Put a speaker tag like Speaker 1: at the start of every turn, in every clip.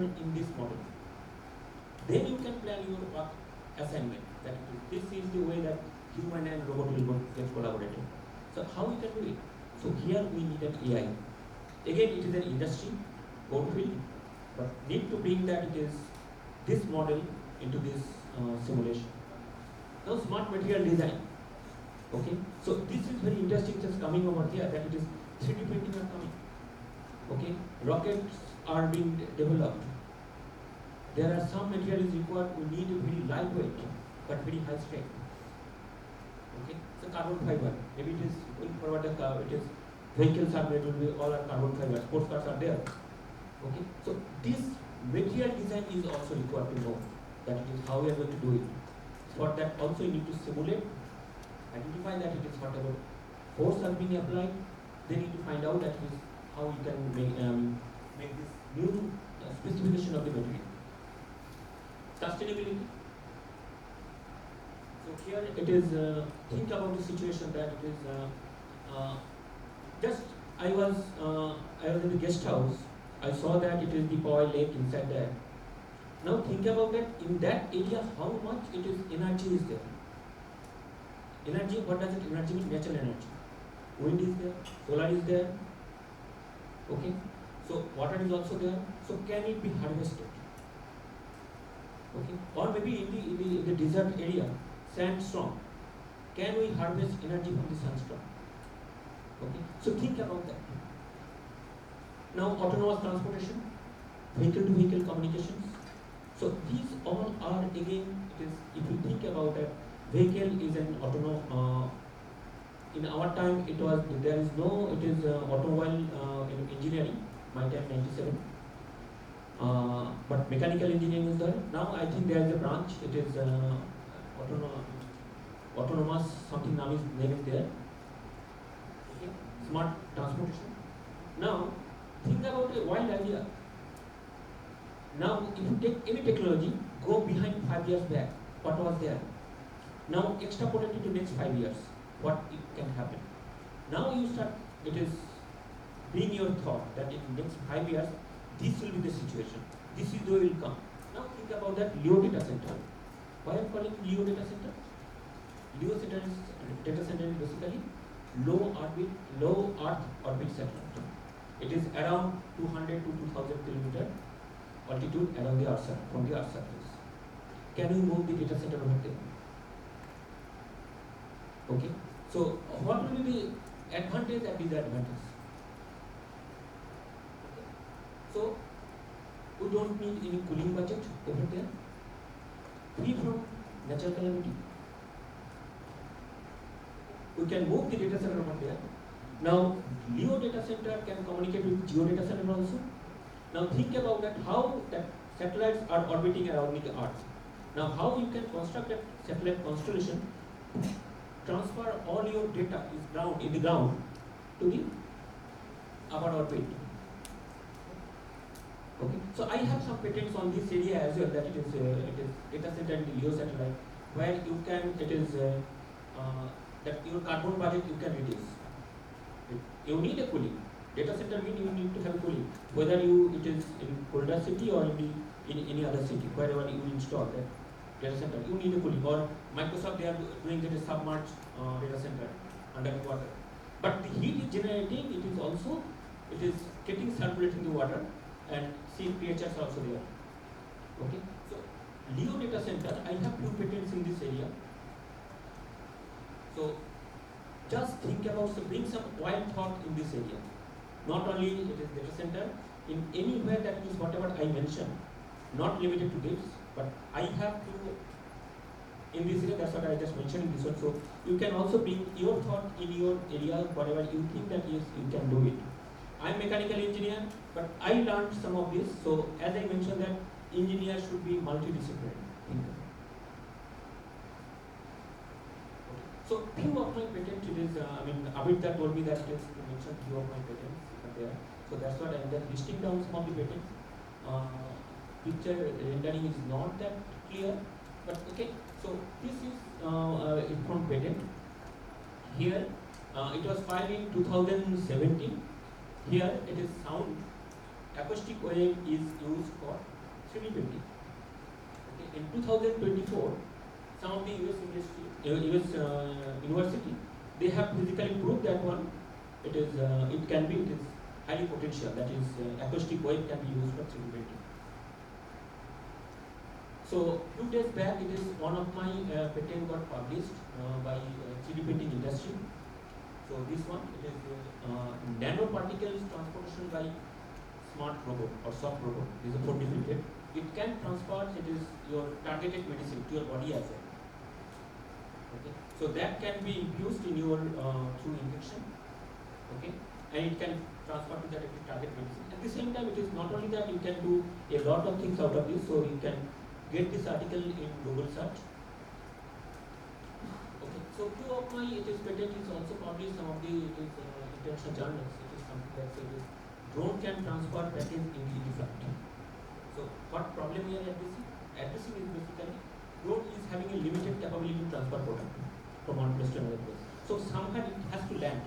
Speaker 1: considered in this model. Then you can plan your work assignment. That this is the way that human and robot will get collaborated. So how we can do it? So here we need an AI. Again, it is an industry code field, but need to bring that it is this model into this simulation. Now smart material design. Okay, so this is very interesting just coming over here that it is 3D printing are coming. Okay, rockets are being developed. There are some materials required. We need a very lightweight but very high strength. Okay, so carbon fiber. Maybe it is going forward. It is vehicles are made with all are carbon fiber. Sports cars are there. Okay, so this material design is also required to know that it is how we are going to do it. For that also you need to simulate, identify that it is whatever force are being applied. Then you need to find out that it is how you can make this new specification of the material. Sustainability. So here it is, think about the situation that it is, just I was in the guest house. I saw that it is the oil lake inside there. Now think about that, in that area how much it is energy is there. Energy, what does it energy mean? Natural energy. Wind is there, solar is there. Okay, so water is also there. So can it be harvested? Okay, or maybe in the desert area, sandstorm. Can we harvest energy from the sandstorm? Okay, so think about that. Now autonomous transportation, vehicle to vehicle communications. So these all are again, it is, if you think about it, vehicle is an autonomous. In our time, it was there is no. It is automobile engineering. My time 97. But mechanical engineering is there. Now I think there is a branch. It is autonomous something name is there. Okay. Smart transportation. Now think about a wild idea. Now if you take any technology, go behind 5 years back. What was there? Now extrapolate it to next 5 years. What it can happen? Now you start. It is being your thought that in next 5 years. This will be the situation. This is the way it will come. Now think about that LEO data center. Why I am calling it LEO data center? LEO data center is basically low Earth orbit satellite. It is around 200 to 2000 kilometer altitude around the Earth from the Earth surface. Can we move the data center over there? Okay. So what will be the advantage and disadvantage? So we don't need any cooling budget over there. Free from natural calamity. We can move the data center over there. Now LEO data center can communicate with geo data center also. Now think about that how that satellites are orbiting around the Earth. Now how you can construct that satellite constellation, transfer all your data in the ground to the our orbit. Okay, so I have some patents on this area as well. That it is data center and the LEO satellite, where you can that your carbon budget you can reduce. You need a cooling. Data center means you need to have cooling. Whether it is in colder city or in any other city, wherever you install that data center, you need a cooling. Or Microsoft, they are doing that submerged data center under the water. But the heat is generating. It is getting circulating the water. And sea creatures are also there. Okay, so LEO data center, I have few patents in this area. So just think about, bring some wild thought in this area. Not only it is data center, in anywhere that is whatever I mentioned, not limited to this, but I have to in this area. That's what I just mentioned in this one. So you can also bring your thought in your area, whatever you think that yes, you can do it. I am mechanical engineer, but I learned some of this. So as I mentioned that engineers should be multidisciplinary. So few of my patents, it is, Abhita told me that it is to mention few of my patents there. So that's what I am just listing down some of the patents. Picture rendering is not that clear, but okay. So this is from patent. Here it was filed in 2017. Here it is sound. acoustic wave is used for 3D printing. Okay. In 2024, some of the US university, they have physically proved that one. It is highly potential. That is, acoustic wave can be used for 3D printing. So 2 days back, it is one of my patent got published by 3D printing industry. So this one, it is nanoparticles transportation by smart robot or soft robot. This is a 4D printed. It can transport, it is your targeted medicine to your body as well. Okay. So that can be infused in your through injection. Okay. And it can transfer to that target medicine. At the same time, it is not only that, you can do a lot of things out of this. So you can get this article in Google search. Okay. So few of my patent is also published some of the international journals. It is something that says drone can transport package in the flight. So what problem here addressing? Addressing is basically drone is having a limited capability to transport product from one place to another place. So somewhere it has to land.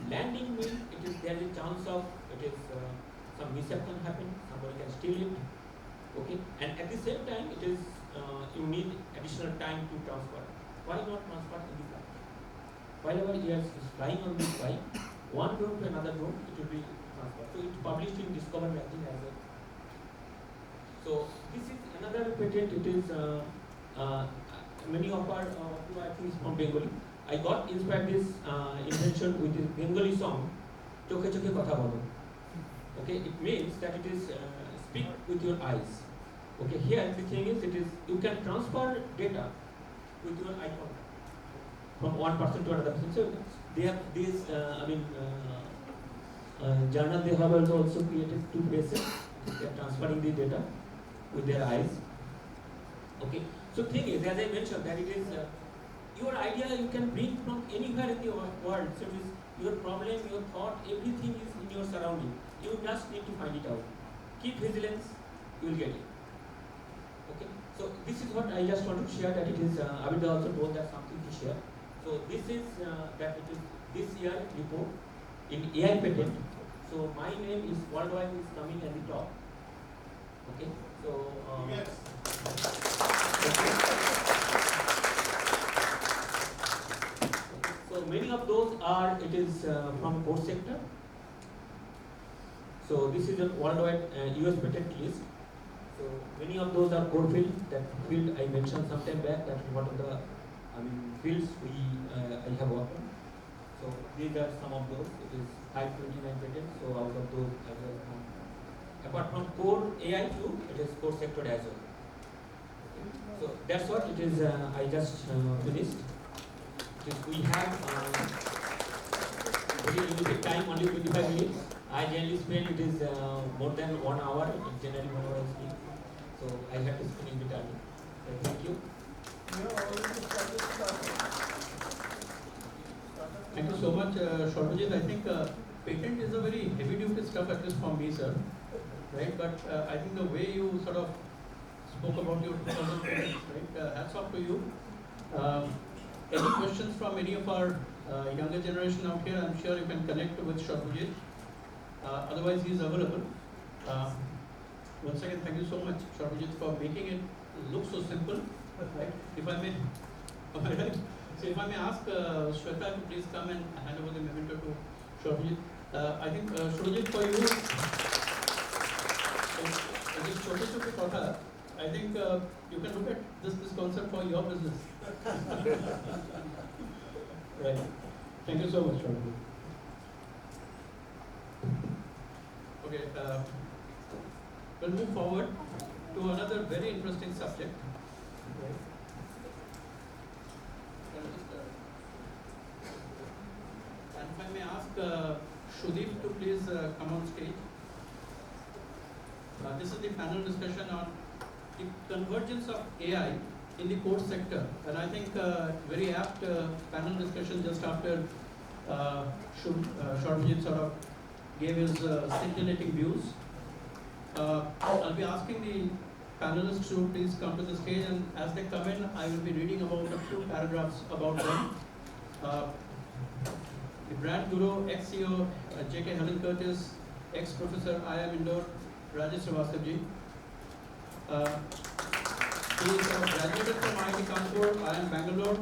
Speaker 1: Landing means there is a chance of some mishap can happen. Somebody can steal it. Okay, and at the same time, it is you need additional time to transfer. Why not transfer in the flight? While he is flying on this flight, one drone to another drone, it will be transferred. So it's published in Discover magazine as well. So this is another patent. It is many of our I think is from Bengali. I got inspired this invention with this Bengali song, "Chokhe Chokhe Kotha Bolo." Okay, it means that it is speak with your eyes. Okay, here the thing is, you can transfer data with your eye contact from one person to another person. So they have these, journal they have also created 2 places. They are transferring the data with their eyes. Okay, so thing is, as I mentioned, that it is your idea you can bring from anywhere in the world. So it is your problem, your thought, everything is in your surrounding. You just need to find it out. Keep vigilance, you will get it. Okay, so this is what I just want to share, that it is, Abida also told that something to share. So this is, that it is this year report in AI patent. So my name is worldwide is coming at the top. Okay, so, yes. Okay. So many of those are, it is from core sector. So this is a worldwide US patent list. So many of those are core field. That field I mentioned some time back, that what are the fields I have worked on. So these are some of those. It is 529 patents. So out of those, apart from core AI too, it is core sector as well. Okay. So that's what it is. I just finished. We have very limited time, only 25 minutes. I generally spend more than 1 hour. Generally 1 hour I speak. So I have to spend in between. Thank you.
Speaker 2: Thank you so much, Sarabjit. I think patent is a very heavy-duty stuff, at least for me, sir. Right? But I think the way you sort of spoke about your 2000 patents, right? Hats off to you. Any questions from any of our younger generation out here? I'm sure you can connect with Sarabjit. Otherwise, he is available. Once again, thank you so much, Sarabjit, for making it look so simple. Right? If I may, so if I may ask Shweta to please come and hand over the memento to Sarabjit. I think Sarabjit, for you, this Choke Kotha, I think you can look at this concept for your business. Right. Thank you so much, Sarabjit. Okay, we'll move forward to another very interesting subject. Right. And if I may ask Shudeep to please come on stage. This is the panel discussion on the convergence of AI in the core sector. And I think very apt panel discussion just after Sarabjit sort of gave his scintillating views. I'll be asking the panelists to please come to the stage, and as they come in, I will be reading about a few paragraphs about them. The brand guru, ex-CEO J.K. Helen Curtis, ex-professor IIM Indore, Rajesh Srivastava. He is graduated from IIT Kanpur, IIM Bangalore,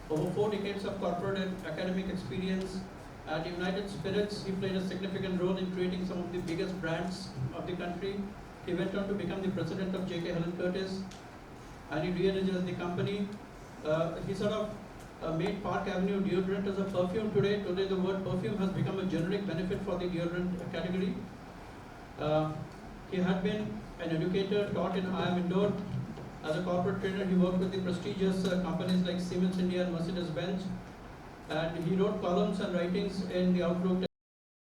Speaker 2: over 4 decades of corporate and academic experience. At United Spirits, he played a significant role in creating some of the biggest brands of the country. He went on to become the president of J.K. Helen Curtis, and he re-energized the company. He sort of made Park Avenue deodorant as a perfume today. Today the word perfume has become a generic benefit for the deodorant category. He had been an educator, taught in IIM Indore. As a corporate trainer, he worked with the prestigious companies like Siemens India and Mercedes-Benz. And he wrote columns and writings in the Outlook